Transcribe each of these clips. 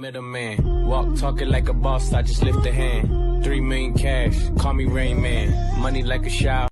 of the man. Walk talking like a boss, I just lift a hand. 3 million cash, call me Rain Man. Money like a shower.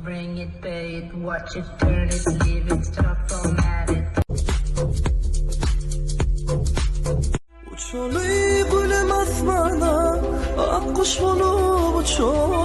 Bring it, pay it, watch it, turn it, leave it, stop, format it. Uçalı bulemez bana, akkuş olup uçuyor.